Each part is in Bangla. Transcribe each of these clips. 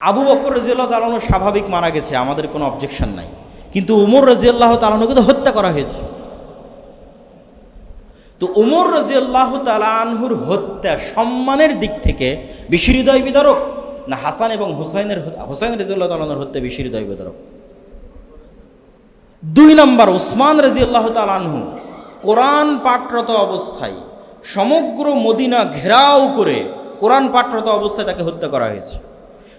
আবু বকর রাদিয়াল্লাহু তাআলা আনহু স্বাভাবিক মারা গেছে, আমাদের কোনো অবজেকশন নাই, কিন্তু উমর রাদিয়াল্লাহু তাআলা আনহুকে তো হত্যা করা হয়েছে। তো উমর রাদিয়াল্লাহু তাআলা আনহুর হত্যা সম্মানের দিক থেকে বেশি হৃদয় বিদারক না হাসান এবং হুসাইন রাদিয়াল্লাহু তাআলা আনহুর হত্যা বেশি হৃদয় বিদারক? 2 নম্বর, উসমান রাদিয়াল্লাহু তাআলা আনহু কোরআন পাঠরত অবস্থায় সমগ্র মদিনা ঘেরাও করে কোরআন পাঠরত অবস্থায় তাকে হত্যা করা হয়েছে।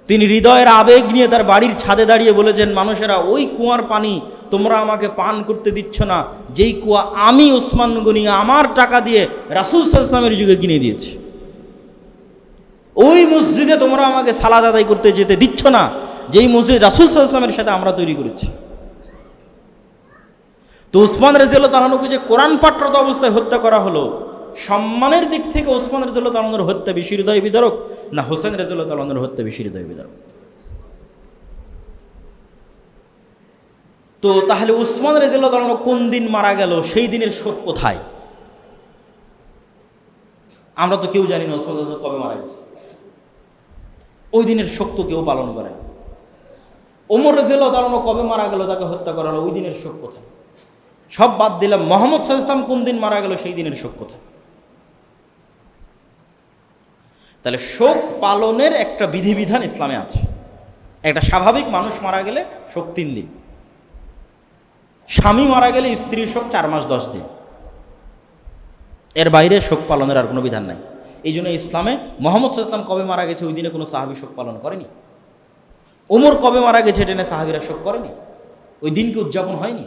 তিনি হৃদয়ের আবেগ নিয়ে তার বাড়ির ছাদে দাঁড়িয়ে বলেছেন, মানুষেরা ওই কুয়ার পানি তোমরা আমাকে পান করতে দিচ্ছ না, যেই কুয়া আমি উসমান গনি আমার টাকা দিয়ে রাসূল সাল্লাল্লাহু আলাইহি ওয়াসাল্লামের যুগে কিনে দিয়েছি। ওই মসজিদে তোমরা আমাকে সালাত আদায় করতে যেতে দিচ্ছ না, যেই মসজিদ রাসূল সাল্লাল্লাহু আলাইহি ওয়াসাল্লামের সাথে আমরা তৈরি করেছি। তো উসমান রাদিয়াল্লাহু তাআলা আনহুকে যে কোরআন পাঠরত অবস্থায় হত্যা করা হলো, সম্মানের দিক থেকে উসমান রাদিয়াল্লাহু তাআলা আনহুর হত্যা বেশি হৃদয় বিদারক না হোসেন রাদিয়াল্লাহু তাআলা আনহুর হত্যা বেশি হৃদয় বিদারক? তো তাহলে উসমান রাদিয়াল্লাহু তাআলা আনহু কোন দিন মারা গেল, সেই দিনের শোক কোথায়? আমরা তো কেউ জানি না উসমান রাদিয়াল্লাহু কবে মারা গেছে। ওই দিনের শোক তো কেউ পালন করে না। ওমর রাদিয়াল্লাহু তাআলা আনহু কবে মারা গেল, তাকে হত্যা করা হলো, ওই দিনের শোক কোথায়? সব বাদ দিলাম, মুহাম্মদ সাল্লাল্লাহু আলাইহি ওয়াসাল্লাম কোন দিন মারা গেল, সেই দিনের শোক কোথায়? তাহলে শোক পালনের একটা বিধিবিধান ইসলামে আছে। একটা স্বাভাবিক মানুষ মারা গেলে শোক 3 দিন, স্বামী মারা গেলে স্ত্রীর শোক 4 মাস 10 দিন, এর বাইরে শোক পালনের আর কোনো বিধান নাই। এই জন্য ইসলামে মুহাম্মদ সাল্লাল্লাহু আলাইহি ওয়াসাল্লাম কবে মারা গেছে ওই দিনে কোনো সাহাবী শোক পালন করেনি। ওমর কবে মারা গেছে এটা নিয়ে সাহাবীরা শোক করেনি, ওই দিনকে উদযাপন হয়নি।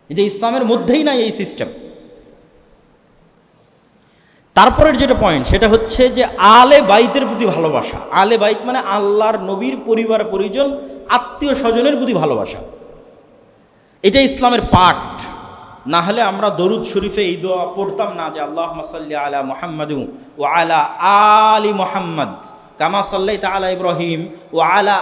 এই যে ইসলামের মধ্যেই নাই এই সিস্টেম। তারপরের যেটা পয়েন্ট সেটা হচ্ছে যে আলে বাইতের প্রতি ভালোবাসা। আলে বাইত মানে আল্লাহর নবীর পরিবার পরিজন আত্মীয় স্বজনের প্রতি ভালোবাসা, এটা ইসলামের পাঠ। না হলে আমরা দরুদ শরীফে এই দোয়া পড়তাম না যে আল্লাহুম্মা সাল্লি আলা মুহাম্মাদ ওয়া আলা আলি মুহাম্মাদ কামা সাল্লাইতা আলা ইব্রাহিম ওয়া আলা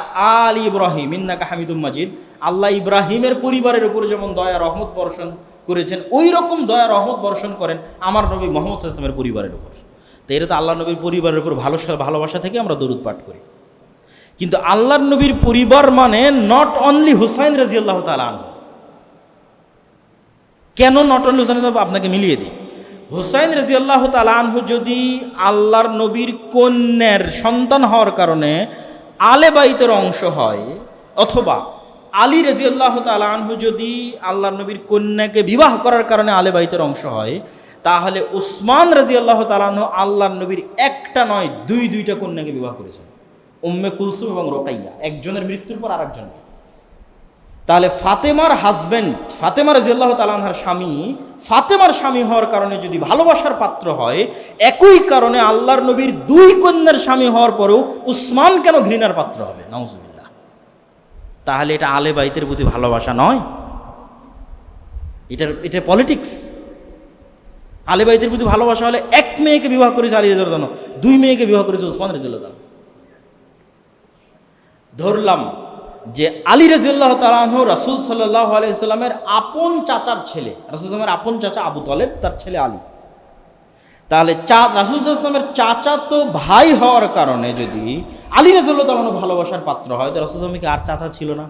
আলি ইব্রাহিম ইন্নাকা হামিদুম মাজিদ। আল্লাহ ইব্রাহিমের পরিবারের উপর যেমন দয়া রহমত বর্ষণ করেছেন, ওই রকম দয়া রহমত বর্ষণ করেন আমার নবী মুহাম্মদ সাল্লাল্লাহু আলাইহি ওয়াসাল্লামের পরিবারের উপর। তো এটা তো আল্লাহ নবীর পরিবারের উপর ভালোবাসা থেকে আমরা দরুদ পাঠ করি। কিন্তু আল্লাহর নবীর পরিবার মানে নট অনলি হুসাইন রাদিয়াল্লাহু তাআলা আনহু। কেন নট অনলি হুসাইন? আপনাকে মিলিয়ে দিই। হুসাইন রাদিয়াল্লাহু তাআলা আনহু যদি আল্লাহর নবীর কন্যার সন্তান হওয়ার কারণে আলে বাইতের অংশ হয়, অথবা আলী রাদিয়াল্লাহু তাআলা আনহু যদি আল্লাহর নবীর কন্যাকে বিবাহ করার কারণে আলে বাইতের অংশ হয়, তাহলে উসমান রাদিয়াল্লাহু তাআলা আনহু আল্লাহর নবীর একটা নয় দুইটা কন্যাকে বিবাহ করেছেন, উম্মে কুলসুম এবং রোকাইয়া, একজনের মৃত্যুর পর আরেকজনকে। তাহলে ফাতেমার হাজব্যান্ড, ফাতেমা রাদিয়াল্লাহু তাআলা আনহার স্বামী, ফাতেমার স্বামী হওয়ার কারণে যদি ভালোবাসার পাত্র হয়, একই কারণে আল্লাহর নবীর 2 কন্যার স্বামী হওয়ার পরেও উসমান কেন ঘৃণার পাত্র হবে? নাউজুবিল্লাহ। তাহলে এটা আলে বাইতের প্রতি ভালোবাসা নয়, এটা পলিটিক্স। আলে বাইতের প্রতি ভালোবাসা হলে এক মেয়েকে বিবাহ করেছে আলী রাদিয়াল্লাহু তাআলা, 2 মেয়েকে বিবাহ করেছে উসমান রাদিয়াল্লাহু তাআলা। ধরলাম যে আলী রাদিয়াল্লাহু তাআলা আনহু রাসূল সাল্লাল্লাহু আলাইহি ওয়াসাল্লামের আপন চাচার ছেলে, রাসূল সাল্লাল্লাহু আলাইহি ওয়াসাল্লামের আপন চাচা আবু তালেব, তার ছেলে আলী। তাহলে রাসূল সাল্লাল্লাহু আলাইহি ওয়াসাল্লামের চাচা তো ভাই হওয়ার কারণে যদি আলী রাদিয়াল্লাহু তাআলা আনহু ভালোবাসার পাত্র হয়, তো রাসূল সাল্লাল্লাহু আলাইহি ওয়াসাল্লামের কি আর চাচা ছিল না?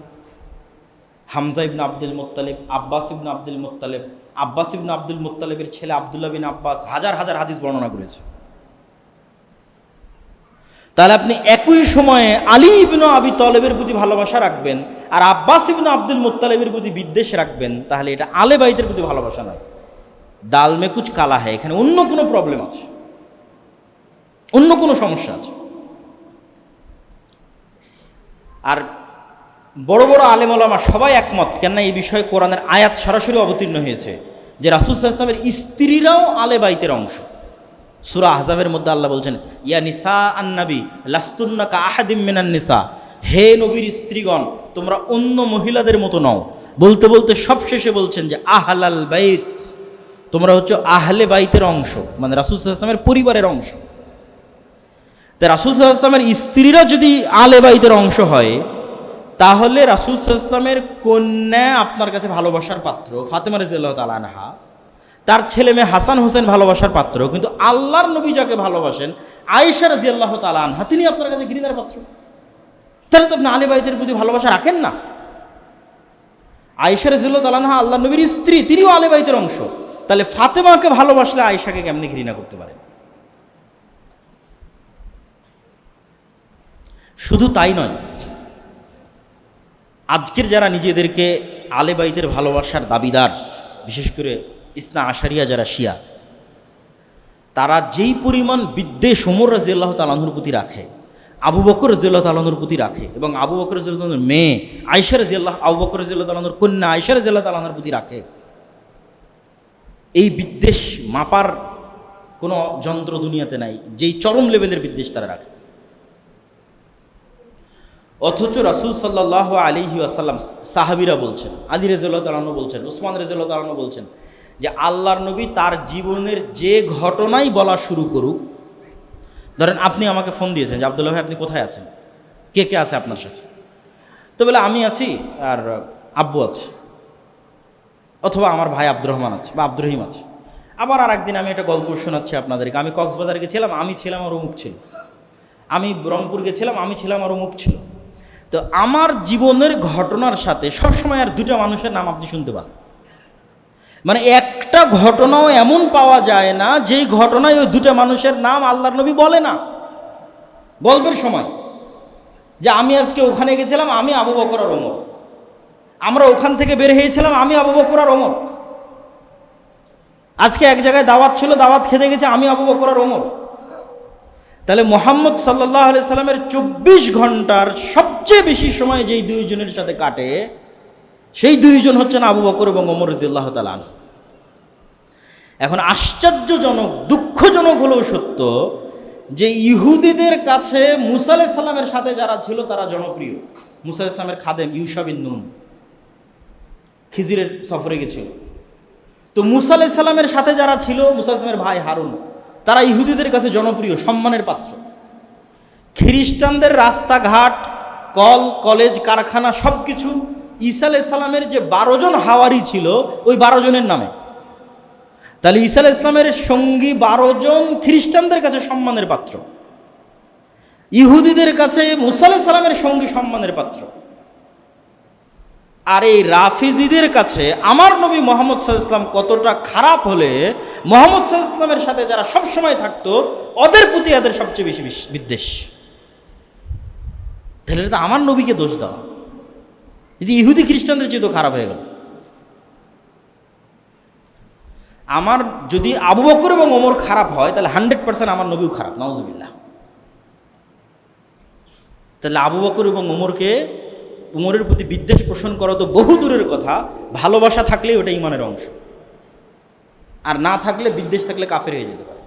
হামজা ইবনে আব্দুল মুত্তালিব, আব্বাস ইবনে আব্দুল মুত্তালিব, আব্বাস ইবনে আব্দুল মুত্তালিবের ছেলে আব্দুল্লাহ বিন আব্বাস হাজার হাজার হাদিস বর্ণনা করেছে। তাহলে আপনি একই সময়ে আলী ইবনে আবি তালেবের প্রতি ভালোবাসা রাখবেন আর আব্বাস ইবনে আব্দুল মুত্তালিবের প্রতি বিদ্বেষ রাখবেন, তাহলে এটা আলে বাইতের প্রতি ভালোবাসা নয়। ডাল মে কুছ কালা হয়, এখানে অন্য কোনো প্রবলেম আছে, অন্য কোনো সমস্যা আছে। আর বড় বড় আলেম ওলামা সবাই একমত, কেননা এই বিষয়ে কোরআনের আয়াত সরাসরি অবতীর্ণ হয়েছে যে রাসূল সাল্লাল্লাহু আলাইহি ওয়াসাল্লামের স্ত্রীরাও আলে বাইতের অংশ। সূরা আহজাবের মধ্যে আল্লাহ বলছেন, ইয়া নিসা আন-নবী লাস্তুন্না কা আহাদিম মিনান নিসা, হে নবীর স্ত্রীগণ তোমরা অন্য মহিলাদের মতো নও। বলতে বলতে সবশেষে বলছেন যে আহলাল বাইত, তোমরা হচ্ছে আহলে বাইতের অংশ, মানে রাসূল সাল্লাল্লাহু আলাইহি ওয়াসাল্লামের পরিবারের অংশ। তো রাসূল সাল্লাল্লাহু আলাইহি ওয়াসাল্লামের স্ত্রীরা যদি আলে বাইতের অংশ হয়, তাহলে রাসূল সাল্লাল্লাহু আলাইহি ওয়াসাল্লামের কন্যা আপনার কাছে ভালোবাসার পাত্র ফাতেমা রাদিয়াল্লাহু তাআলা আনহা, তার ছেলে মেয়ে হাসান হোসেন ভালোবাসার পাত্র, কিন্তু আল্লাহর নবী যাকে ভালোবাসেন আয়েশা রাদিয়াল্লাহু তাআলা আনহা, তিনি আপনার কাছে ঘৃণার পাত্র। তাহলে তো আপনি আলে বাইতের প্রতি ভালোবাসা রাখেন না। আয়েশা রাদিয়াল্লাহু তাআলা আনহা আল্লাহর নবীর স্ত্রী, তিনিও আলে বাইতের অংশ। তাহলে ফাতেমাকে ভালোবাসলে আয়েশাকে কেমনি ঘৃণা করতে পারেন? শুধু তাই নয়, আজকের যারা নিজেদেরকে আলে বাইতের ভালোবাসার দাবিদার, বিশেষ করে ইসনা আশারিয়া যারা শিয়া, তারা যেই পরিমাণ বিদ্বেষ ওমর রাদিয়াল্লাহু তাআলা আনহুর প্রতি রাখে, আবু বকর রাদিয়াল্লাহু তাআলা আনহুর প্রতি রাখে, এবং আবু বকর রাদিয়াল্লাহু তাআলার মেয়ে আয়েশা রাদিয়াল্লাহু, আবু বকর রাদিয়াল্লাহু তাআলা আনহুর কন্যা আয়েশা রাদিয়াল্লাহু তাআলা আনহার প্রতি রাখে, এই বিদ্বেষ মাপার কোনো যন্ত্র দুনিয়াতে নাই, যেই চরম লেভেলের বিদ্বেষ তারা রাখে। অথচ রাসূল সাল্লাল্লাহু আলাইহি ওয়াসাল্লাম, সাহাবীরা বলছেন, আলী রাদিয়াল্লাহু তাআলা আনহু বলছেন, উসমান রাদিয়াল্লাহু তাআলা আনহু বলছেন যে আল্লাহর নবী তার জীবনের যে ঘটনাই বলা শুরু করুক, ধরেন আপনি আমাকে ফোন দিয়েছেন যে আব্দুল্লাহ ভাই আপনি কোথায় আছেন, কে কে আছে আপনার সাথে, তো বলে আমি আছি আর আব্বু আছে, অথবা আমার ভাই আব্দুর রহমান আছে বা আব্দুর রহিম আছে। আবার আর একদিন আমি একটা গল্প শোনাচ্ছি আপনাদেরকে, আমি কক্সবাজারে গেছিলাম, আমি ছিলাম আর অমুক ছিল, আমি রংপুর গেছিলাম, আমি ছিলাম আর অমুক ছিল। তো আমার জীবনের ঘটনার সাথে সবসময় আর দুটা মানুষের নাম আপনি শুনতে পান, মানে একটা ঘটনাও এমন পাওয়া যায় না যেই ঘটনায় ওই দুটা মানুষের নাম আল্লাহর নবী বলে না গল্পের সময়, যে আমি আজকে ওখানে গেছিলাম, আমি আবু বকর আর ওমর, আমরা ওখান থেকে বের হয়েছিলাম, আমি আবু বকর আর ওমর, আজকে এক জায়গায় দাওয়াত ছিল, দাওয়াত খেতে গেছে, আমি আবু বকর আর ওমর। তাহলে মুহাম্মদ সাল্লাল্লাহু আলাইহি সাল্লামের 24 ঘন্টার সবচেয়ে বেশি সময় যেই দুইজনের সাথে কাটে, সেই দুইজন হচ্ছেন আবু বকর এবং ওমর রাদিয়াল্লাহু তাআলা আনহু। এখন আশ্চর্যজনক, দুঃখজনক হলেও সত্য যে ইহুদিদের কাছে মুসা আলাইহিস সালামের সাথে যারা ছিল তারা জনপ্রিয়। মুসা আলাইহিস সালামের খাদেম ইউশা বিন নুন খিজিরের সফরে গেছিল, তো মুসা আলাইহিস সালামের সাথে যারা ছিল, মুসা আলাইহিস সালামের ভাই হারুন, তারা ইহুদিদের কাছে জনপ্রিয়, সম্মানের পাত্র। খ্রিস্টানদের রাস্তাঘাট, কল কলেজ কারখানা সব কিছু ঈসা আলাইহিস সালামের যে 12 জন হাওয়ারি ছিল ওই 12 জনের নামে। তাহলে ঈসা আলাইহিস সালামের সঙ্গী 12 জন খ্রিস্টানদের কাছে সম্মানের পাত্র, ইহুদিদের কাছে মুসা আলাইহিস সালামের সঙ্গী সম্মানের পাত্র। আর এই রাফিজিদের কাছে আমার নবী মুহাম্মদ সাল্লাল্লাহু আলাইহি ওয়াসাল্লাম কতটা খারাপ হলে মুহাম্মদ সাল্লাল্লাহু আলাইহি ওয়াসাল্লামের সাথে যারা সবসময় থাকতো ওদের প্রতি এদের সবচেয়ে বেশি বিদ্বেষ। তাহলে তো আমার নবীকে দোষ দাও, যদি ইহুদি খ্রিস্টানদের চেয়ে তো খারাপ হয়ে গেল। আমার যদি আবু বকর এবং ওমর খারাপ হয় তাহলে 100% আমার নবীও খারাপ, নাউজুবিল্লাহ। তাহলে আবু বকর এবং ওমরের প্রতি বিদ্বেষ পোষণ করা তো বহু দূরের কথা, ভালোবাসা থাকলেই ওটা ঈমানের অংশ, আর না থাকলে, বিদ্বেষ থাকলে কাফের হয়ে যেতে পারে।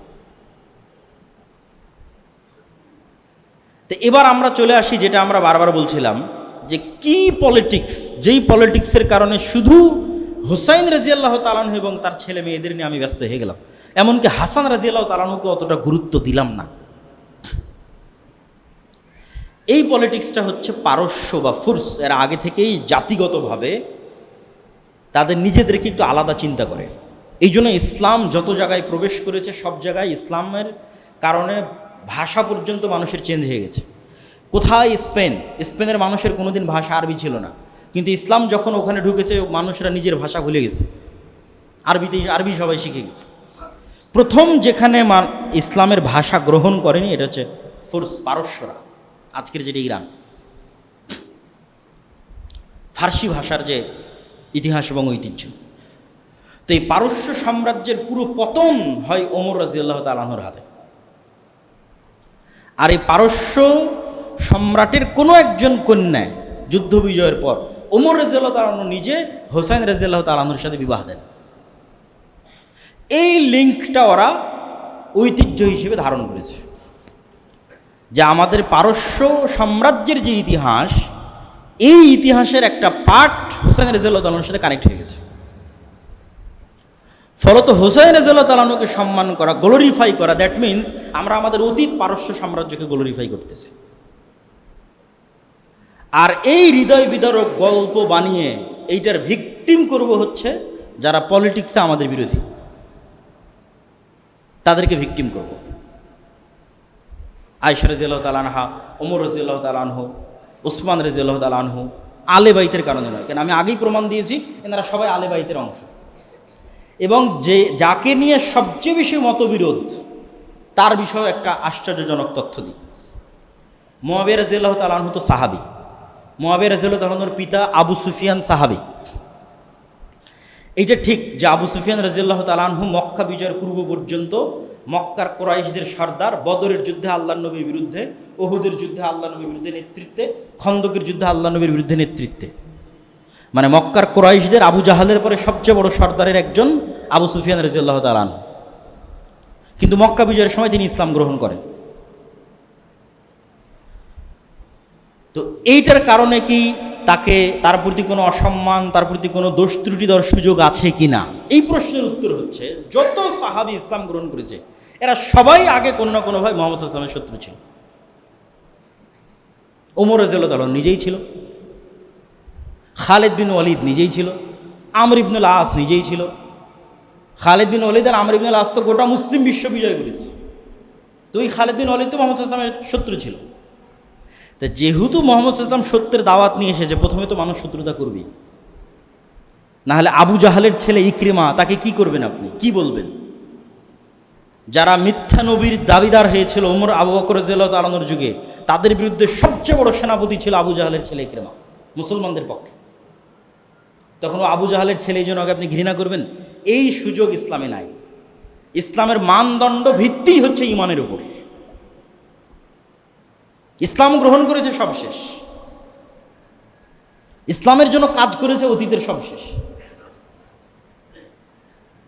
তো এবার আমরা চলে আসি যেটা আমরা বারবার বলছিলাম, যে কি পলিটিক্স, যেই পলিটিক্সের কারণে শুধু হুসাইন রাদিয়াল্লাহু তাআলা আনহু এবং তার ছেলে মেয়েদের নিয়ে আমি ব্যস্ত হয়ে গেলাম, এমনকি হাসান রাদিয়াল্লাহু তাআলা আনহুকে অতটা গুরুত্ব দিলাম না। এই পলিটিক্সটা হচ্ছে পারস্য বা ফুরস, এরা আগে থেকেই জাতিগতভাবে তাদের নিজেদেরকে একটু আলাদা চিন্তা করে। এই জন্য ইসলাম যত জায়গায় প্রবেশ করেছে সব জায়গায় ইসলামের কারণে ভাষা পর্যন্ত মানুষের চেঞ্জ হয়ে গেছে। কোথায় স্পেনের মানুষের কোনোদিন ভাষা আরবি ছিল না, কিন্তু ইসলাম যখন ওখানে ঢুকেছে মানুষরা নিজের ভাষা ভুলে গেছে, আরবি সবাই শিখে গেছে। প্রথম যেখানে ইসলামের ভাষা গ্রহণ করেনি এটা হচ্ছে ফুরস, পারস্যরা, আজকের যেটা ইরান। ফার্সি ভাষার যে ইতিহাস এবং ঐতিহ্য, তো এই পারস্য সাম্রাজ্যের পুরো পতন হয় ওমর রাদিয়াল্লাহু তাআলা আনহুর হাতে। আর এই পারস্য সম্রাটের কোনো একজন কন্যায় যুদ্ধ বিজয়ের পর ওমর রাদিয়াল্লাহু তাআলা আনহু নিজে হুসাইন রাদিয়াল্লাহু তাআলা আনহুর সাথে বিবাহ দেন। এই লিঙ্কটা ওরা ঐতিহ্য হিসেবে ধারণ করেছে, যে আমাদের পারস্য সাম্রাজ্যের যে ইতিহাস, এই ইতিহাসের একটা পার্ট হুসাইন রাদিয়াল্লাহু তাআলার সাথে কানেক্ট হয়ে গেছে। ফলত হুসাইন রাদিয়াল্লাহু তাআলা আনহুকে সম্মান করা, গ্লোরিফাই করা, দ্যাট মিনস আমরা আমাদের অতীত পারস্য সাম্রাজ্যকে গ্লোরিফাই করতেছি। আর এই হৃদয় বিদারক গল্প বানিয়ে এইটার ভিকটিম করব হচ্ছে যারা পলিটিক্সে আমাদের বিরোধী, তাদেরকে ভিকটিম করব। আয়েশা রাদিয়াল্লাহু তাআলা আনহা, ওমর রাদিয়াল্লাহু তাআলা আনহু, ওসমান রাদিয়াল্লাহু তাআলা আনহু আলে বাইতের কারণে নয়। কেন আমি আগেই প্রমাণ দিয়েছি এনারা সবাই আলে বাইতের অংশ। এবং যাকে নিয়ে সবচেয়ে বেশি মতবিরোধ তার বিষয়ে একটা আশ্চর্যজনক তথ্য দিই। মুআবিয়া রাদিয়াল্লাহু তাআলা আনহু তো সাহাবী। মুআবিয়া রাদিয়াল্লাহু তাআলা আনহুর পিতা আবু সুফিয়ান সাহাবী। এইটা ঠিক যে আবু সুফিয়ান রাদিয়াল্লাহু তাআলা আনহু মক্কা বিজয়ের পূর্ব পর্যন্ত মক্কার কুরাইশদের সর্দার, বদরের যুদ্ধে আল্লাহর নবীর বিরুদ্ধে, উহুদের যুদ্ধে আল্লাহর নবীর বিরুদ্ধে নেতৃত্বে, খন্দকের যুদ্ধে আল্লাহর নবীর বিরুদ্ধে নেতৃত্বে, মানে মক্কার কুরাইশদের আবু জাহালের পরে সবচেয়ে বড় সর্দারের একজন আবু সুফিয়ান রাদিয়াল্লাহু তাআলা আনহু। কিন্তু মক্কা বিজয়ের সময় তিনি ইসলাম গ্রহণ করেন। তো এইটার কারণে কি তার প্রতি কোনো অসম্মান, তার প্রতি কোনো দোষ ত্রুটি দেওয়ার সুযোগ আছে কি না, এই প্রশ্নের উত্তর হচ্ছে যত সাহাবী ইসলাম গ্রহণ করেছে এরা সবাই আগে কোনো না কোনোভাবে মুহাম্মদ সাল্লাল্লাহু আলাইহি ওয়াসাল্লামের শত্রু ছিল। ওমর রাদিয়াল্লাহু তাআলা নিজেই ছিল, খালিদ বিন ওয়ালিদ নিজেই ছিল, আমর ইবনুল আস নিজেই ছিল। খালিদ বিন ওয়ালিদ আর আমর ইবনুল আস তো গোটা মুসলিম বিশ্ব বিজয় করেছে। তো এই খালিদ বিন ওয়ালিদ তো মুহাম্মদ সাল্লাল্লাহু আলাইহি ওয়াসাল্লামের শত্রু ছিল। তা যেহেতু মুহাম্মদ সাল্লাল্লাহু আলাইহি ওয়াসাল্লাম সত্যের দাওয়াত নিয়ে এসেছে, প্রথমে তো মানুষ শত্রুতা করবেই। না হলে আবু জাহালের ছেলে ইকরিমা, তাকে কি করবেন আপনি, কি বলবেন? যারা মিথ্যা নবীর দাবিদার হয়েছিল ওমর আবু বকর রাদিয়াল্লাহু তাআলা আনহুর যুগে, তাদের বিরুদ্ধে সবচেয়ে বড় সেনাপতি ছিল আবু জাহালের ছেলে ইকরিমা মুসলমানদের পক্ষে। তখন আবু জাহালের ছেলে এই জন্য আপনি ঘৃণা করবেন? এই সুযোগ ইসলামে নাই। ইসলামের মানদণ্ড ভিত্তিই হচ্ছে ঈমানের উপর। ইসলাম গ্রহণ করেছে সব শেষ, ইসলামের জন্য কাজ করেছে অতীতের সব শেষ।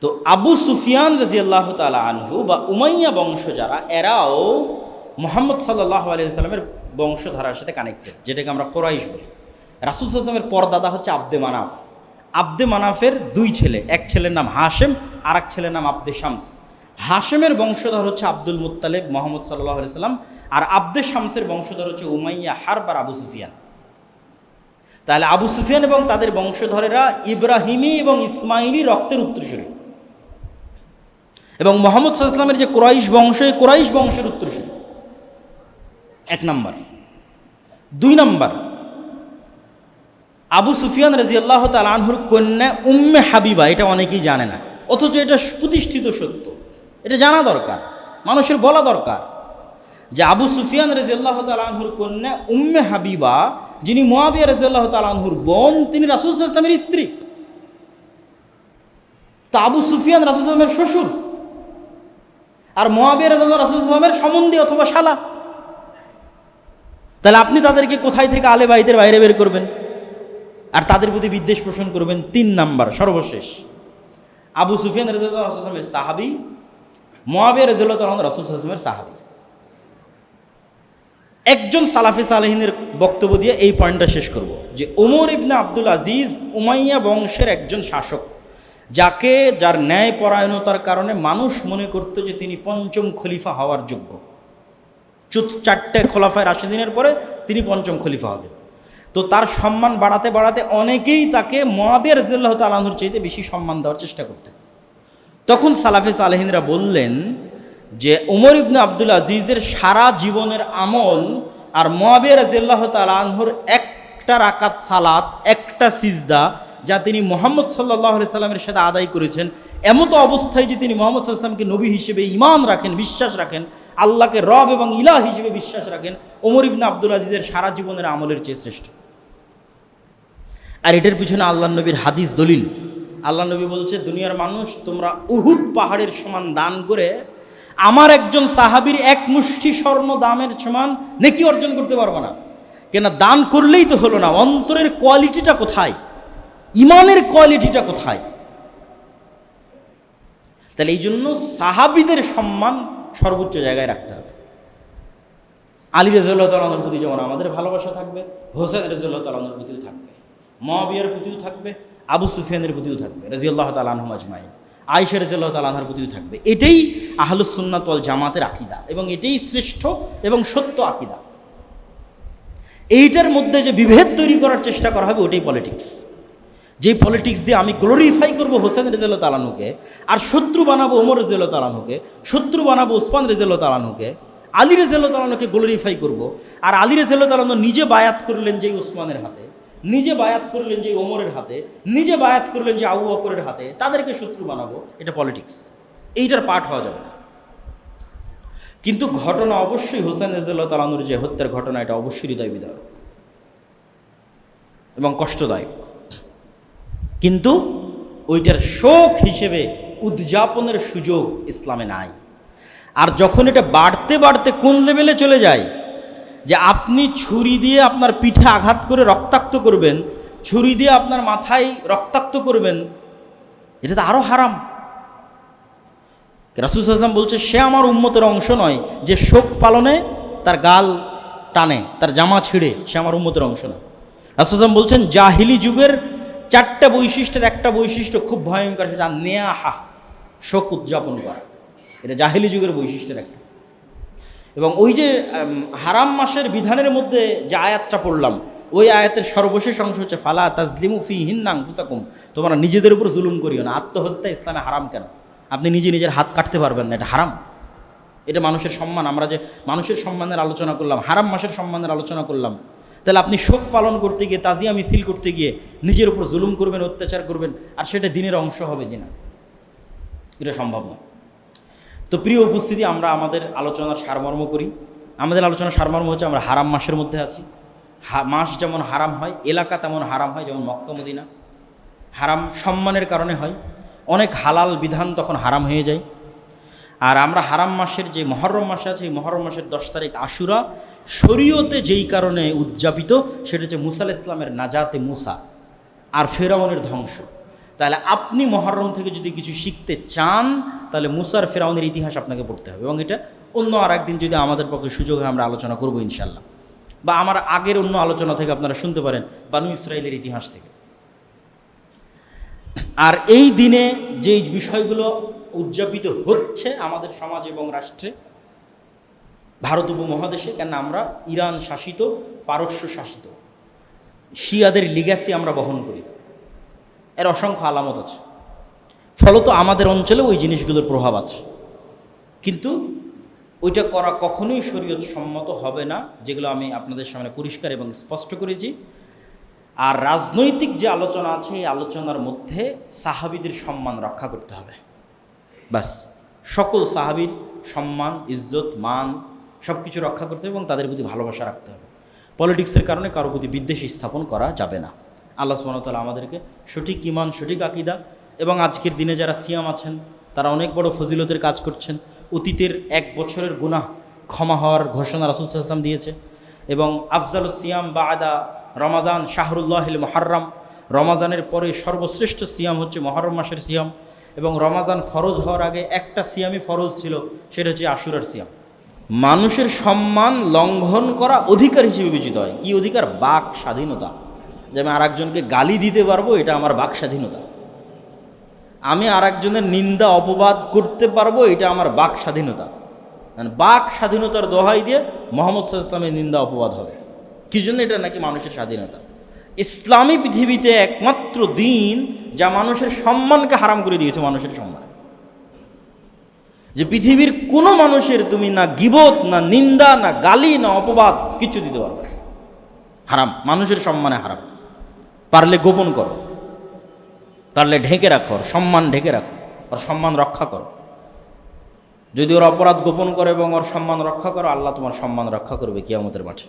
তো আবু সুফিয়ান রাদিয়াল্লাহু তাআলা আনহু বা উমাইয়া বংশ যারা, এরাও মুহাম্মদ সাল্লাল্লাহু আলাইহি ওয়াসাল্লামের বংশধারার সাথে কানেক্টেড, যেটাকে আমরা কুরাইশ বলি। রাসূল সাল্লাল্লাহু আলাইহি ওয়াসাল্লামের পরদাদা হচ্ছে আব্দে মানাফ। আব্দে মানাফের দুই ছেলে, এক ছেলের নাম হাশেম আর এক ছেলের নাম আব্দে শামস। হাশেমের বংশধর হচ্ছে আব্দুল মুত্তালিব মুহাম্মদ সাল্লাল্লাহু আলাইহি ওয়াসাল্লাম, আর আব্দে শামসের বংশধর হচ্ছে উমাইয়া হারব আর আবু সুফিয়ান। তাহলে আবু সুফিয়ান এবং তাদের বংশধরেরা ইব্রাহিমী এবং ইসমাইলি রক্তের উত্তরসূরি, এবং মুহাম্মদ সাল্লাল্লাহু আলাইহি ওয়াসাল্লামের যে কুরাইশ বংশ, এই কুরাইশ বংশের উত্তরসূরি। এক নাম্বার। দুই নাম্বার, আবু সুফিয়ান রাদিয়াল্লাহু তাআলা আনহুর কন্যা উম্মে হাবিবা, এটা অনেকেই জানে না, অথচ এটা প্রতিষ্ঠিত সত্য, এটা জানা দরকার, মানুষের বলা দরকার যে আবু সুফিয়ান রাদিয়াল্লাহু তাআলা আনহুর কন্যা উম্মে হাবিবা, যিনি মুআবিয়া রাদিয়াল্লাহু তাআলা আনহুর বোন, তিনি রাসূল সাল্লাল্লাহু আলাইহি ওয়াসাল্লামের স্ত্রী। তো আবু সুফিয়ান রাসূল সাল্লাল্লাহু আলাইহি ওয়াসাল্লামের শ্বশুর, আর মুআবিয়া রাদিয়াল্লাহু রাসূল সাল্লাল্লাহু আলাইহি ওয়াসাল্লামের সম্বন্ধী অথবা শালা। তাহলে আপনি তাদেরকে কোথায় থেকে আলে বাইতের বাইরে বের করবেন আর তাদের প্রতি বিদ্বেষ পোষণ করবেন? তিন নাম্বার, সর্বশেষ, আবু সুফিয়ান রাদিয়াল্লাহু তাআলা আনহুর সাহাবী, মুআবিয়া রাদিয়াল্লাহু তাআলা আনহু রাসূল সাল্লাল্লাহু আলাইহি ওয়াসাল্লামের সাহাবী। একজন সালাফে সালেহিনের বক্তব্য দিয়ে এই পয়েন্টটা শেষ করব যে ওমর ইবনে আব্দুল আজিজ উমাইয়া বংশের একজন শাসক, যার ন্যায় পরায়ণতার কারণে মানুষ মনে করত যে তিনি পঞ্চম খলিফা হওয়ার যোগ্য। চারটে খোলাফায়ে রাশিদিনের পরে তিনি পঞ্চম খলিফা হবেন। তো তার সম্মান বাড়াতে বাড়াতে অনেকেই তাকে মুআবিয়া রাদিয়াল্লাহু তাআলা আনহুর চাইতে বেশি সম্মান দেওয়ার চেষ্টা করতেন। তখন সালাফে সালেহিনরা বললেন যে ওমর ইবনে আব্দুল আজিজের সারা জীবনের আমল আর মুআবিয়া রাদিয়াল্লাহু তাআলা আনহুর একটা রাকাত সালাত, একটা সিজদা, যা তিনি মুহাম্মদ সাল্লাল্লাহু আলাইহি সাল্লামের সাথে আদায় করেছেন, এমত অবস্থায় যে তিনি মুহাম্মদ সাল্লাল্লাহু আলাইহি সাল্লামকে নবী হিসেবে ঈমান রাখেন, বিশ্বাস রাখেন, আল্লাহকে রব এবং ইলাহ হিসেবে বিশ্বাস রাখেন, ওমর ইবনে আব্দুল আজিজের সারা জীবনের আমলের চেয়ে শ্রেষ্ঠ। আর এটার পিছনে আল্লাহ নবীর হাদিস দলিল। আল্লাহ নবী বলছে, দুনিয়ার মানুষ, তোমরা উহুদ পাহাড়ের সমান দান করে আমার একজন সাহাবীর এক মুষ্টি স্বর্ণ দামের সমান নেকি অর্জন করতে পারবো না। কেন? দান করলেই তো হলো না, অন্তরের কোয়ালিটিটা কোথায়, ইমানের কোয়ালিটিটা কোথায়? তাহলে এই জন্য সাহাবীদের সম্মান সর্বোচ্চ জায়গায় রাখতে হবে। আলী রাদিয়াল্লাহু তাআলা আনহুর প্রতি যেমন আমাদের ভালোবাসা থাকবে, হোসেন রাদিয়াল্লাহু তাআলা আনহুর প্রতিও থাকবে, মুআবিয়ার প্রতিও থাকবে, আবু সুফিয়ানের প্রতিও থাকবে রাদিয়াল্লাহু তাআলা আনহুম আজমাইন, আয়েশা রাদিয়াল্লাহু তাআলা আনহার প্রতিও থাকবে। এটাই আহলুস সুন্নাত ওয়াল জামাতের আকীদা, এবং এটাই শ্রেষ্ঠ এবং সত্য আকীদা। এইটার মধ্যে যে বিভেদ তৈরি করার চেষ্টা করা হবে, ওটাই পলিটিক্স। যে পলিটিক্স দিয়ে আমি গ্লোরিফাই করবো হোসেন রাদিয়াল্লাহু তাআলা আনহুকে, আর শত্রু বানাবো ওমর রাদিয়াল্লাহু তাআলা আনহুকে, শত্রু বানাবো উসমান রাদিয়াল্লাহু তাআলা আনহুকে, আলী রাদিয়াল্লাহু তাআলাকে গ্লোরিফাই করব, আর আলী রাদিয়াল্লাহু তাআলা নিজে বায়াত করলেন যে উসমানের হাতে, নিজে বায়াত করলেন যে ওমরের হাতে, নিজে বায়াত করলেন যে আবু বকরের হাতে, তাদেরকে শত্রু বানাবো, এটা পলিটিক্স, এইটার পার্ট হওয়া যাবে না। কিন্তু ঘটনা অবশ্যই হোসেন রাদিয়াল্লাহু তাআলা আনহুর যে হত্যার ঘটনা, এটা অবশ্যই হৃদয় বিদারক এবং কষ্টদায়ক, কিন্তু ওইটার শোক হিসেবে উদযাপনের সুযোগ ইসলামে নাই। আর যখন এটা বাড়তে বাড়তে কোন লেভেলে চলে যায় যে আপনি ছুরি দিয়ে আপনার পিঠে আঘাত করে রক্তাক্ত করবেন, ছুরি দিয়ে আপনার মাথায় রক্তাক্ত করবেন, এটা তো আরও হারাম। রাসূল সাল্লাল্লাহু আলাইহি ওয়াসাল্লাম বলছে, সে আমার উম্মতের অংশ নয় যে শোক পালনে তার গাল টানে, তার জামা ছিঁড়ে, সে আমার উম্মতের অংশ নয়। রাসূল সাল্লাল্লাহু আলাইহি ওয়াসাল্লাম বলছেন, জাহিলি যুগের 4টা বৈশিষ্ট্যের একটা বৈশিষ্ট্য খুব ভয়ঙ্কর, সেটা নেয়াহা, শোক উদযাপন করা, এটা জাহিলি যুগের বৈশিষ্ট্যের একটা। এবং ওই যে হারাম মাসের বিধানের মধ্যে যে আয়াতটা পড়লাম, ওই আয়াতের সর্বশেষ অংশ হচ্ছে ফালা তাজলিমু ফীহিন্না আনফুসাকুম, তোমরা নিজেদের উপর জুলুম করিও না। আত্মহত্যা ইসলামে হারাম কেন? আপনি নিজে নিজের হাত কাটতে পারবেন না, এটা হারাম। এটা মানুষের সম্মান, আমরা যে মানুষের সম্মানের আলোচনা করলাম, হারাম মাসের সম্মানের আলোচনা করলাম, তাহলে আপনি শোক পালন করতে গিয়ে, তাজিয়া মিছিল করতে গিয়ে নিজের উপর জুলুম করবেন, অত্যাচার করবেন, আর সেটা দিনের অংশ হবে জিনা, এটা সম্ভব না। তো প্রিয় উপস্থিতি, আমরা আমাদের আলোচনার সারমর্ম করি। আমাদের আলোচনার সারমর্ম হচ্ছে আমরা হারাম মাসের মধ্যে আছি। মাস যেমন হারাম হয়, এলাকা তেমন হারাম হয়, যেমন মক্কা মদিনা। হারাম সম্মানের কারণে হয়, অনেক হালাল বিধান তখন হারাম হয়ে যায়। আর আমরা হারাম মাসের যে মহরম মাস আছে, এই মহরম মাসের 10 তারিখ আশুরা শরীয়তে যেই কারণে উদযাপিত, সেটা হচ্ছে মুসা আলাইহিস সালামের নাজাতে মুসা আর ফেরাউনের ধ্বংস। তাহলে আপনি মহরম থেকে যদি কিছু শিখতে চান, তাহলে মুসার ফেরাউনের ইতিহাস আপনাকে পড়তে হবে। এবং এটা অন্য আর একদিন যদি আমাদের পক্ষে সুযোগ হয় আমরা আলোচনা করবো ইনশাল্লাহ, বা আমার আগের অন্য আলোচনা থেকে আপনারা শুনতে পারেন বানু ইসরাইলের ইতিহাস থেকে। আর এই দিনে যেই বিষয়গুলো উদযাপিত হচ্ছে আমাদের সমাজ এবং রাষ্ট্রে, ভারত উপমহাদেশে, কেন আমরা ইরান শাসিত, পারস্য শাসিত, শিয়াদের লিগ্যাসি আমরা বহন করি, এর অসংখ্য আলামত আছে। ফলত আমাদের অঞ্চলে ওই জিনিসগুলোর প্রভাব আছে, কিন্তু ওইটা করা কখনোই শরীয়ত সম্মত হবে না, যেগুলো আমি আপনাদের সামনে পরিষ্কার এবং স্পষ্ট করেছি। আর রাজনৈতিক যে আলোচনা আছে, এই আলোচনার মধ্যে সাহাবীদের সম্মান রক্ষা করতে হবে, বাস। সকল সাহাবীর সম্মান, ইজ্জত, মান সব কিছু রক্ষা করতে হবে এবং তাদের প্রতি ভালোবাসা রাখতে হবে। পলিটিক্সের কারণে কারো প্রতি বিদ্বেষ স্থাপন করা যাবে না। আল্লাহ সুবহানাহু ওয়া তাআলা আমাদেরকে সঠিক ঈমান, সঠিক আকীদা, এবং আজকের দিনে যারা সিয়াম আছেন তারা অনেক বড় ফজিলতের কাজ করছেন। অতীতের 1 বছরের গুনাহ ক্ষমা হওয়ার ঘোষণা রাসূল সাল্লাল্লাহু আলাইহি ওয়াসাল্লাম দিয়েছে। এবং আফজালুস সিয়াম বা'দা রমাদান শাহরুল্লাহিল মুহাররম, রমাজানের পরে সর্বশ্রেষ্ঠ সিয়াম হচ্ছে মহরম মাসের সিয়াম। এবং রমাজান ফরজ হওয়ার আগে একটা সিয়ামই ফরজ ছিল, সেটা হচ্ছে আশুরার সিয়াম। মানুষের সম্মান লঙ্ঘন করা অধিকার হিসেবে বিবেচিত হয়। কি অধিকার? বাক স্বাধীনতা। যে আমি আরেকজনকে গালি দিতে পারবো, এটা আমার বাক স্বাধীনতা। আমি আরেকজনের নিন্দা অপবাদ করতে পারবো, এটা আমার বাক স্বাধীনতা। মানে বাক স্বাধীনতার দোহাই দিয়ে মুহাম্মদ সাল্লাল্লাহু আলাইহি ওয়াসাল্লামের নিন্দা অপবাদ হবে। কি জন্য? এটা নাকি মানুষের স্বাধীনতা। ইসলামী পৃথিবীতে একমাত্র দিন যা মানুষের সম্মানকে হারাম করে দিয়েছে, মানুষের সম্মান। যে পৃথিবীর কোনো মানুষের তুমি না গীবত, না নিন্দা, না গালি, না অপবাদ কিছু দিতে পারবে না, হারাম। মানুষের সম্মানে হারাম। পারলে গোপন করো, পারলে ঢেকে রাখো, ওর সম্মান ঢেকে রাখো, ওর সম্মান রক্ষা করো। যদি ওর অপরাধ গোপন করে এবং ওর সম্মান রক্ষা করো, আল্লাহ তোমার সম্মান রক্ষা করবে কিয়ামতের মাঠে।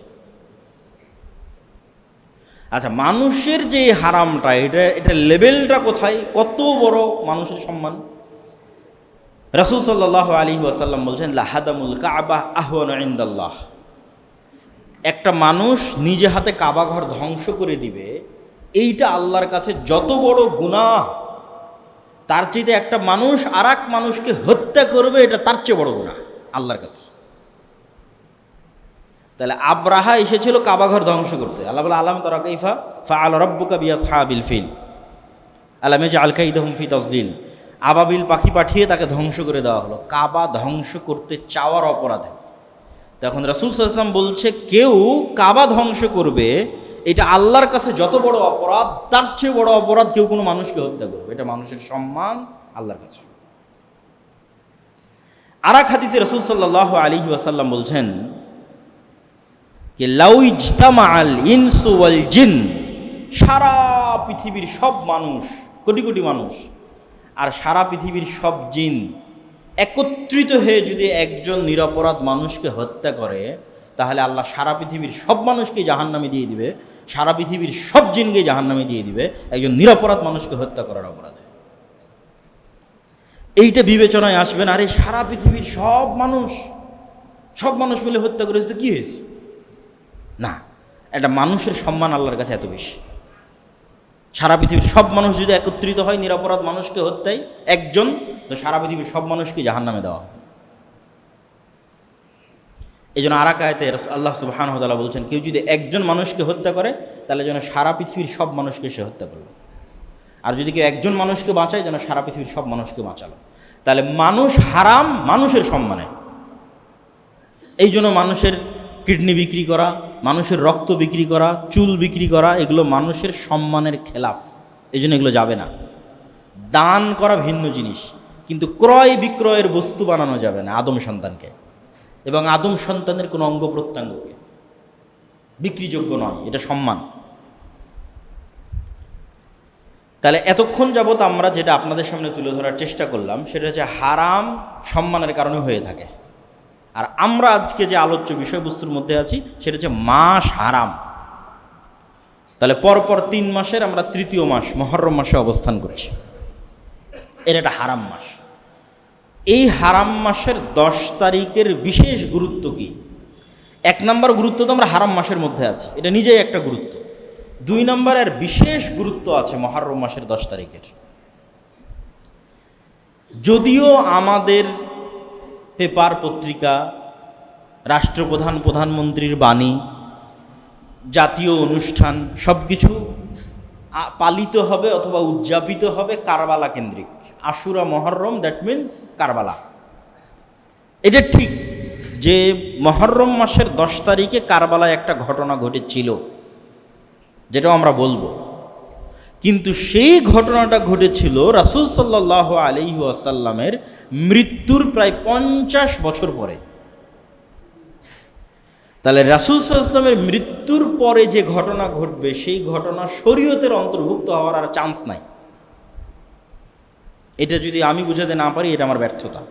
আচ্ছা, মানুষের যে হারামটা, এটা লেভেলটা কোথায়, কত বড় মানুষের সম্মান। রাসূল সাল্লাল্লাহু আলাইহি ওয়াসাল্লাম বলছেন, লাহাদামুল কাবা আহওয়ানু ইনদাল্লাহ। একটা মানুষ নিজে হাতে কাবা ঘর ধ্বংস করে দিবে, এইটা আল্লাহর কাছে যত বড় গুনাহ, তার চাইতে একটা মানুষ আর এক মানুষকে হত্যা করবে, এটা তার চেয়ে বড় গুনাহ আল্লাহর কাছে। তাহলে আব্রাহা এসেছিল কাবা ঘর ধ্বংস করতে। আল্লাহ বলে, আলাম তারা কাইফা ফাআল রাব্বুকা বিআসহাবিল ফিল আলাম ইয়াজআল কাইদাহুম ফি তাজলিল। আবাবিল পাখি পাঠিয়ে তাকে ধ্বংস করে দেওয়া হলো কাবা ধ্বংস করতে চাওয়ার অপরাধে। তখন রাসূল সাল্লাল্লাহু আলাইহি ওয়াসাল্লাম বলছে, কেউ কাবা ধ্বংস করবে, এটা আল্লাহর কাছে যত বড় অপরাধ, তার চেয়ে বড় অপরাধ কেউ কোনো মানুষকে হত্যা করবে। এটা মানুষের সম্মান আল্লাহর কাছে। আর এক হাদিসে রাসূল সাল্লাল্লাহু আলাইহি ওয়াসাল্লাম বলছেন যে লাউ ইজতামাআল ইনসু ওয়াল জিন, সারা পৃথিবীর সব মানুষ, কোটি কোটি মানুষ আর সারা পৃথিবীর সব জিন একত্রিত হয়ে যদি একজন নিরপরাধ মানুষকে হত্যা করে, তাহলে আল্লাহ সারা পৃথিবীর সব মানুষকে জাহান্নামে দিয়ে দিবে, সারা পৃথিবীর সব জিনকে জাহান্নামে দিয়ে দিবে একজন নিরপরাধ মানুষকে হত্যা করার অপরাধে। এইটা বিবেচনায় আসবে না, আরে সারা পৃথিবীর সব মানুষ মিলে হত্যা করেছে তো কী হয়েছে? না, একটা মানুষের সম্মান আল্লাহর কাছে এত বেশি। সারা পৃথিবীর সব মানুষ যদি একত্রিত হয় নিরপরাধ মানুষকে হত্যায় একজন, তো সারা পৃথিবীর সব মানুষকে জাহান্নামে দেওয়া হয়। এই জন্য আর এক আয়াতে আল্লাহ সুবহানাহু ওয়া তাআলা বলছেন, কেউ যদি একজন মানুষকে হত্যা করে তাহলে যেন সারা পৃথিবীর সব মানুষকে সে হত্যা করলো, আর যদি কেউ একজন মানুষকে বাঁচায় যেন সারা পৃথিবীর সব মানুষকে বাঁচালো। তাহলে মানুষ হারাম মানুষের সম্মানে। এই জন্য মানুষের কিডনি বিক্রি করা, মানুষের রক্ত বিক্রি করা, চুল বিক্রি করা, এগুলো মানুষের সম্মানের খেলাফ। এই জন্য এগুলো যাবে না। দান করা ভিন্ন জিনিস, কিন্তু ক্রয় বিক্রয়ের বস্তু বানানো যাবে না আদম সন্তানকে, এবং আদম সন্তানের কোনো অঙ্গ প্রত্যঙ্গকে বিক্রিযোগ্য নয়, এটা সম্মান। তাহলে এতক্ষণ যাবৎ আমরা যেটা আপনাদের সামনে তুলে ধরার চেষ্টা করলাম সেটা হচ্ছে হারাম সম্মানের কারণে হয়ে থাকে। আর আমরা আজকে যে আলোচ্য বিষয়বস্তুর মধ্যে আছি সেটা হচ্ছে মাস হারাম। তাহলে পরপর 3 মাসের আমরা তৃতীয় মাস মুহররম মাসে অবস্থান করছি। এটা একটা হারাম মাস। এই হারাম মাসের 10 তারিখের বিশেষ গুরুত্ব কি? 1 নম্বর গুরুত্ব তো আমরা হারাম মাসের মধ্যে আছি, এটা নিজেই একটা গুরুত্ব। 2 নম্বরের বিশেষ গুরুত্ব আছে মুহররম মাসের 10 তারিখের। যদিও আমাদের পেপার পত্রিকা, রাষ্ট্রপ্রধান, প্রধানমন্ত্রীর বাণী, জাতীয় অনুষ্ঠান সব কিছু পালিত হবে অথবা উদযাপিত হবে কারবালা কেন্দ্রিক। আশুরা মুহররম, দ্যাট মিন্স কারবালা। এটা ঠিক যে মুহররম মাসের 10 তারিখে কারবালায় একটা ঘটনা ঘটেছিল, যেটাও আমরা বলবো, কিন্তু সেই ঘটনাটা ঘটেছিল রাসূল সাল্লাল্লাহু আলাইহি ওয়াসাল্লামের মৃত্যুর প্রায় 50 বছর পরে। তাহলে রাসূল সাল্লাল্লাহু আলাইহি ওয়াসাল্লামের মৃত্যুর পরে যে ঘটনা ঘটবে সেই ঘটনা শরীয়তের অন্তর্ভুক্ত হওয়ার আর চান্স নাই। এটা যদি আমি বুঝাতে না পারি এটা আমার ব্যর্থতা।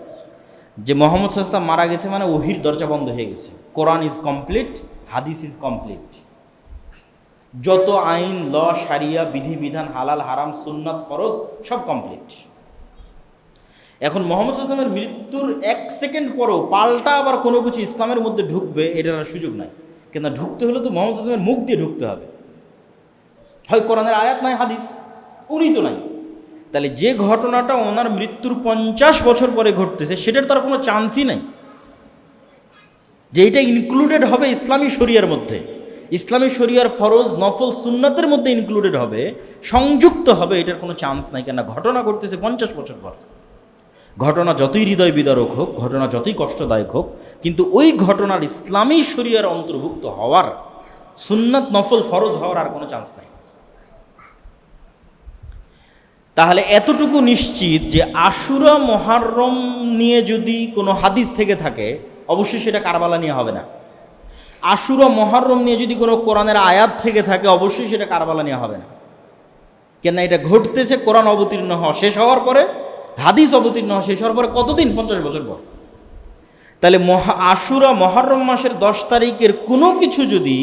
যে মুহাম্মদ সাল্লাল্লাহু আলাইহি ওয়াসাল্লাম মারা গেছে মানে ওহীর দরজা বন্ধ হয়ে গেছে। কোরআন ইজ কমপ্লিট, হাদিস ইজ কমপ্লিট। যত আইন, ল, শারিয়া, বিধিবিধান, হালাল হারাম, সুন্নাত, ফরজ সব কমপ্লিট। এখন মুহাম্মদ সাল্লাল্লাহু আলাইহি ওয়াসাল্লামের মৃত্যুর 1 সেকেন্ড পরেও পাল্টা আবার কোনো কিছু ইসলামের মধ্যে ঢুকবে, এটার আর সুযোগ নাই। কিন্তু ঢুকতে হলে তো মুহাম্মদ সাল্লাল্লাহু আলাইহি ওয়াসাল্লামের মুখ দিয়ে ঢুকতে হবে। হয় কোরআনের আয়াত নাই হাদিস, উনি তো নাই। তাহলে যে ঘটনাটা ওনার মৃত্যুর 50 বছর পরে ঘটতেছে সেটার তো আর কোনো চান্সই নাই যে এটা ইনক্লুডেড হবে ইসলামী শরিয়ার মধ্যে। ইসলামী শরিয়ার ফরজ, নফল, সুন্নাতের মধ্যে ইনক্লুডেড হবে, সংযুক্ত হবে, এটার কোনো চান্স নাই। কেন? ঘটনা ঘটতেছে 50 বছর পর। ঘটনা যতই হৃদয় বিদারক হোক, ঘটনা যতই কষ্টদায়ক হোক, কিন্তু ওই ঘটনার ইসলামী শরিয়ার অন্তর্ভুক্ত হওয়ার, সুন্নাত, নফল, ফরজ হওয়ার আর কোনো চান্স নাই। তাহলে এতটুকু নিশ্চিত যে আশুরা মুহররম নিয়ে যদি কোনো হাদিস থেকে থাকে অবশ্যই সেটা কারবালা নিয়ে হবে না। আশুরা মুহররম নিয়ে যদি কোনো কোরআনের আয়াত থেকে থাকে অবশ্যই সেটা কারবালা নিয়ে হবে না। কেন? এটা ঘটতেছে কোরআন অবতীর্ণ হওয়া শেষ হওয়ার পরে, হাদিস অবতীর্ণ হওয়া শেষ হওয়ার পরে কতদিন? 50 বছর পর। তাহলে আশুরা মুহররম মাসের 10 তারিখের কোনো কিছু যদি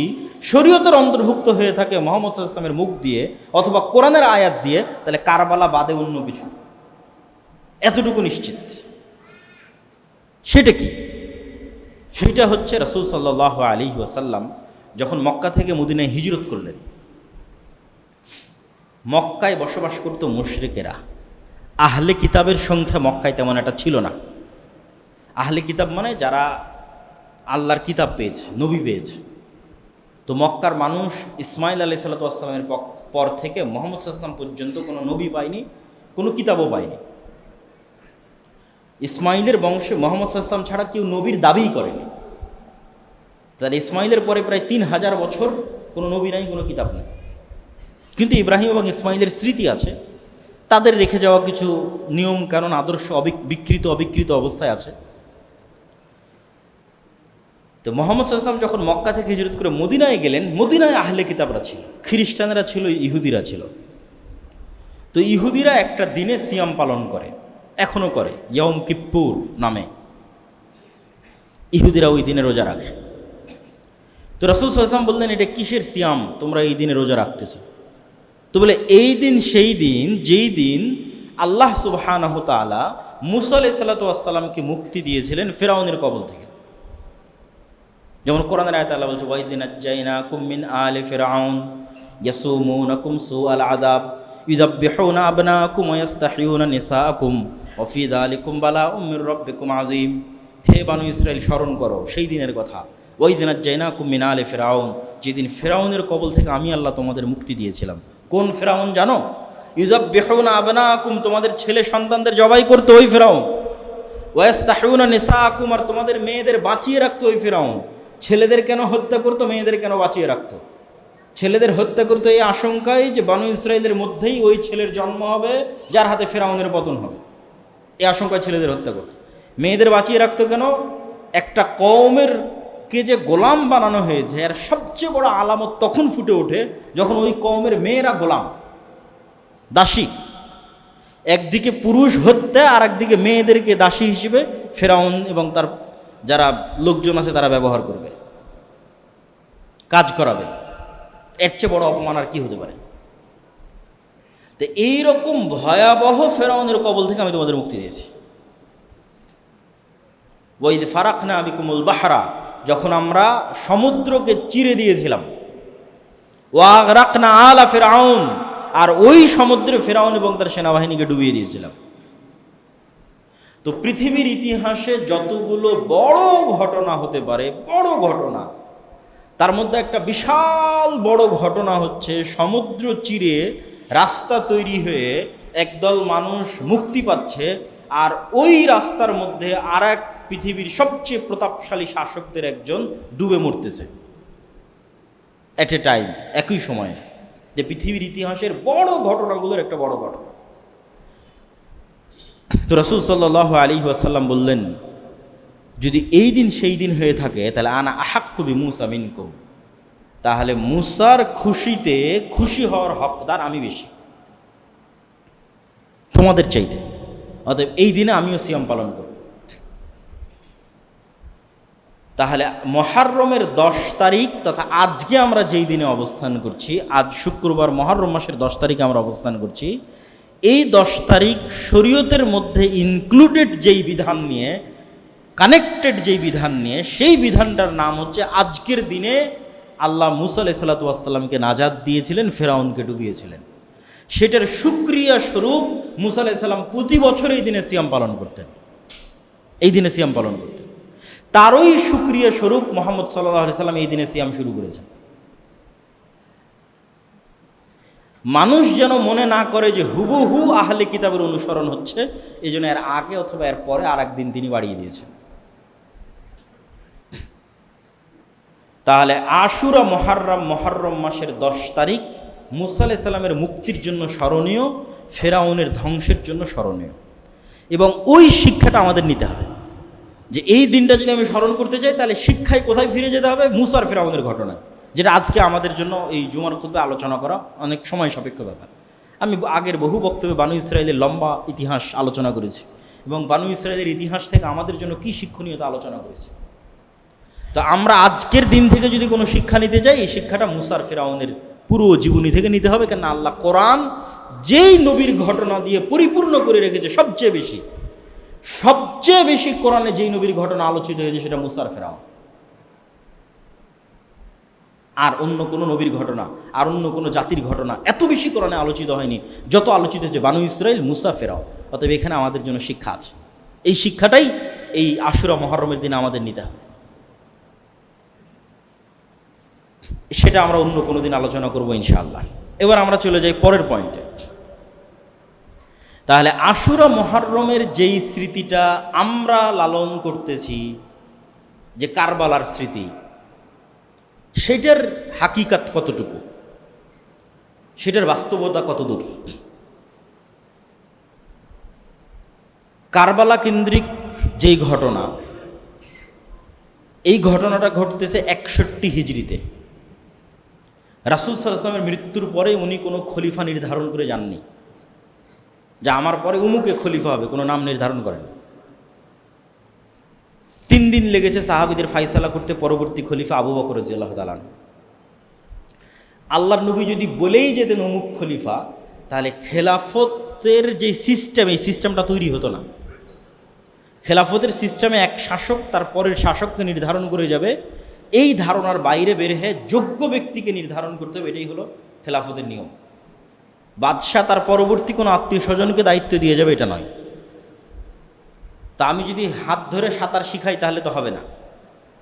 শরীয়তের অন্তর্ভুক্ত হয়ে থাকে মুহাম্মদ সাল্লাল্লাহু আলাইহি ওয়াসাল্লামের মুখ দিয়ে অথবা কোরআনের আয়াত দিয়ে, তাহলে কারবালা বাদে অন্য কিছু, এতটুকু নিশ্চিত। সেটা কি? সেটা হচ্ছে রাসূল সাল্লাল্লাহু আলাইহি ওয়াসাল্লাম যখন মক্কা থেকে মদিনায় হিজরত করলেন, মক্কায় বসবাস করত মুশরিকেরা। আহলে কিতাবের সংখ্যা মক্কায় তেমন একটা ছিল না। আহলে কিতাব মানে যারা আল্লাহর কিতাব পেয়েছে, নবী পেয়েছে। তো মক্কার মানুষ ইসমাইল আলাইহিসসালাতু ওয়াসসালামের পর থেকে মুহাম্মদ সাল্লাল্লাহু আলাইহি ওয়াসাল্লাম পর্যন্ত কোনো নবী পায়নি, কোনো কিতাবও পায়নি। ইসমাইলের বংশে মুহাম্মদ সাল্লাল্লাহু আলাইহি ওয়াসাল্লাম ছাড়া কেউ নবীর দাবিই করেনি। তাহলে ইসমাইলের পরে প্রায় 3000 বছর কোনো নবী নাই, কোনো কিতাব নেই। কিন্তু ইব্রাহিম এবং ইসমাইলের স্মৃতি আছে, তাদের রেখে যাওয়া কিছু নিয়ম কানুন, আদর্শ বিকৃত অবিকৃত অবস্থায় আছে। তো মুহাম্মদ সাল্লাল্লাহু আলাইহি ওয়াসাল্লাম যখন মক্কা থেকে হিজরত করে মদিনায় গেলেন, মদিনায় আহলে কিতাবরা ছিল, খ্রিস্টানেরা ছিল, ইহুদিরা ছিল। তো ইহুদিরা একটা দিনে সিয়াম পালন করে, এখনও করে, ইয়ম কিপ্পুর নামে। ইহুদিরা ওই দিনে রোজা রাখে। তো রাসূল সাল্লাল্লাহু আলাইহি ওয়াসাল্লাম বললেন, এটা কিসের সিয়াম তোমরা এই দিনে রোজা রাখতেছো? তো বলে, এই দিন সেই দিন যেই দিন আল্লাহ সুবহানাহু তাআলা মূসা আলাইহিস সালাতু ওয়াস সালামকে মুক্তি দিয়েছিলেন ফিরআউনের কবল থেকে। যেমন কোরআনের আয়াতে আল্লাহ বলছে, ওয়াইয নাজ্জাইনাকুম মিন আলি ফিরআউন ইয়াসুমুনাকুম সুআল আযাব ইউযাব্বিহুনা আবনাকুম ওয়া ইস্তাহইয়ুনা নিসাআকুম ওয়া ফি যালিকুম বালাউম মির রাব্বিকুম আযীম। হে বানু ইসরাইল, স্মরণ করো সেই দিনের কথা, ওয়াইয নাজ্জাইনাকুম মিন আলি ফিরআউন, যেদিন ফিরআউনের কবল থেকে আমি আল্লাহ তোমাদের মুক্তি দিয়েছিলাম। কোন ফিরআউন জানো? ইউযাব্বিহুনা আবনাকুম, তোমাদের ছেলে সন্তানদের জবাই করতো ওই ফিরআউন। ওয়া ইস্তাহইয়ুনা নিসাআকুম, আর তোমাদের মেয়েদের বাঁচিয়ে রাখতো ওই ফিরআউন। ছেলেদের কেন হত্যা করতো, মেয়েদের কেন বাঁচিয়ে রাখতো? ছেলেদের হত্যা করতো এই আশঙ্কায় যে বানু ইসরায়েলের মধ্যেই ওই ছেলের জন্ম হবে যার হাতে ফিরআউনের পতন হবে, এই আশঙ্কায় ছেলেদের হত্যা করতো। মেয়েদের বাঁচিয়ে রাখতো কেন? একটা কওমের কে যে গোলাম বানানো হয়েছে এর সবচেয়ে বড় আলামত তখন ফুটে ওঠে যখন ওই কওমের মেয়েরা গোলাম, দাসী। একদিকে পুরুষ হত্যা আর একদিকে মেয়েদেরকে দাসী হিসেবে ফিরআউন এবং তার যারা লোকজন আছে তারা ব্যবহার করবে, কাজ করাবে। এর চেয়ে বড় অপমান আর কি হতে পারে? তো এইরকম ভয়াবহ ফিরআউনের কবল থেকে আমি তোমাদের মুক্তি দিয়েছি। ওয়াইদ ফারাকনা বিকুমুল বাহরা, যখন আমরা সমুদ্রকে চিরে দিয়েছিলাম। ওয়াগরাকনা আলা ফিরআউন, আর ওই সমুদ্রে ফিরআউন এবং তার সেনাবাহিনীকে ডুবিয়ে দিয়েছিলাম। তো পৃথিবীর ইতিহাসে যতগুলো বড় ঘটনা হতে পারে, বড় ঘটনা, তার মধ্যে একটা বিশাল বড় ঘটনা হচ্ছে সমুদ্র চিরে রাস্তা তৈরি হয়ে একদল মানুষ মুক্তি পাচ্ছে, আর ওই রাস্তার মধ্যে আর এক পৃথিবীর সবচেয়ে প্রতাপশালী শাসকদের একজন ডুবে মরতেছে এট এ টাইম, একই সময়ে। যে পৃথিবীর ইতিহাসের বড় ঘটনাগুলোর একটা বড় ঘটনা। তো রাসূল সাল্লাল্লাহু আলাইহি ওয়াসাল্লাম বললেন, যদি এই দিন সেই দিন হয়ে থাকে তাহলে আনা আহাক্কু বিমূসা মিনকুম, তাহলে মূসার খুশিতে খুশি হওয়ার হকদার আমি বেশি তোমাদের চাইতে। অতএব এই দিনে আমিও সিয়াম পালন করব। তাহলে মুহররমের 10 তারিখ তথা আজকে আমরা যেই দিনে অবস্থান করছি, আজ শুক্রবার মুহররম মাসের 10 তারিখে আমরা অবস্থান করছি, এই 10 তারিখ শরীয়তের মধ্যে ইনক্লুডেড যেই বিধান নিয়ে, কানেক্টেড যেই বিধান নিয়ে, সেই বিধানটার নাম হচ্ছে আজকের দিনে আল্লাহ মূসা আলাইহিস সালাতু ওয়াস সালামকে নাজাত দিয়েছিলেন, ফিরআউনকে ডুবিয়েছিলেন। সেটার শুকরিয়া স্বরূপ মূসা আলাইহিস সালাম প্রতি বছর এই দিনে সিয়াম পালন করতেন, এই দিনে সিয়াম পালন করতেন। তারই শুকরিয়া স্বরূপ মুহাম্মদ সাল্লাল্লাহু আলাইহি সাল্লাম এই দিনে সিয়াম শুরু করেছেন। মানুষ যেন মনে না করে যে হুবহু আহলে কিতাবের অনুসরণ হচ্ছে, এই জন্য এর আগে অথবা এর পরে আর একদিন তিনি বাড়িয়ে দিয়েছেন। তাহলে আশুরা মুহররম মাসের 10 তারিখ মূসা আলাইহিস সালামের মুক্তির জন্য স্মরণীয়, ফিরআউনের ধ্বংসের জন্য স্মরণীয়। এবং ওই শিক্ষাটা আমাদের নিতে হবে যে এই দিনটা যদি আমি স্মরণ করতে চাই তাহলে শিক্ষায় কোথায় ফিরে যেতে হবে? মূসার ফিরআউনের ঘটনা, যেটা আজকে আমাদের জন্য এই জুমার খুতবে আলোচনা করা অনেক সময় সাপেক্ষ ব্যাপার। আমি আগের বহু বক্তব্যে বানু ইসরায়েলের লম্বা ইতিহাস আলোচনা করেছি এবং বানু ইসরায়েলের ইতিহাস থেকে আমাদের জন্য কী শিক্ষণীয়তা আলোচনা করেছি। তো আমরা আজকের দিন থেকে যদি কোনো শিক্ষা নিতে চাই, এই শিক্ষাটা মূসার ফিরআউনের পুরো জীবনী থেকে নিতে হবে। কেন আল্লাহ কোরআন যেই নবীর ঘটনা দিয়ে পরিপূর্ণ করে রেখেছে, সবচেয়ে বেশি কোরআনে যেই নবীর ঘটনা আলোচিত হয়েছে সেটা মূসার ফিরআউন। আর অন্য কোনো নবীর ঘটনা, আর অন্য কোনো জাতির ঘটনা এত বেশি কোরআনে আলোচিত হয়নি যত আলোচিত হয়েছে বানু ইসরাইল, মূসা, ফিরআউন। অতএব এখানে আমাদের জন্য শিক্ষা আছে। এই শিক্ষাটাই এই আশুরা মুহররমের দিনে আমাদের নিতে হবে। সেটা আমরা অন্য কোনো দিন আলোচনা করবো ইনশাআল্লাহ। এবার আমরা চলে যাই পরের পয়েন্টে। তাহলে আশুরা মুহররমের যেই স্মৃতিটা আমরা লালন করতেছি, যে কারবালার স্মৃতি, সেটার হাকিকাত কতটুকু, সেটার বাস্তবতা কতদূর? কারবালা কেন্দ্রিক যেই ঘটনা, এই ঘটনাটা ঘটতেছে 61 হিজরিতে। রাসূল সাল্লাল্লাহু আলাইহি ওয়াসাল্লামের মৃত্যুর পরে উনি কোনো খলিফা নির্ধারণ করে যাননি যে আমার পরে উমুকে খলিফা হবে, কোনো নাম নির্ধারণ করেন। 3 দিন লেগেছে সাহাবীদের ফায়সালা করতে, পরবর্তী খলিফা আবু বকর রাদিয়াল্লাহু তাআলা। আল্লাহর নবী যদি বলেই যেতেন অমুক খলিফা, তাহলে খেলাফতের যে সিস্টেম, এই সিস্টেমটা তৈরি হতো না। খেলাফতের সিস্টেমে এক শাসক তার পরের শাসককে নির্ধারণ করে যাবে, এই ধারণার বাইরে বের হয়ে যোগ্য ব্যক্তিকে নির্ধারণ করতে হবে, এটাই হলো খেলাফতের নিয়ম। বাদশাহ তার পরবর্তী কোনো আত্মীয় স্বজনকে দায়িত্ব দিয়ে যাবে, এটা নয়। তা আমি যদি হাত ধরে সাঁতার শিখাই তাহলে তো হবে না।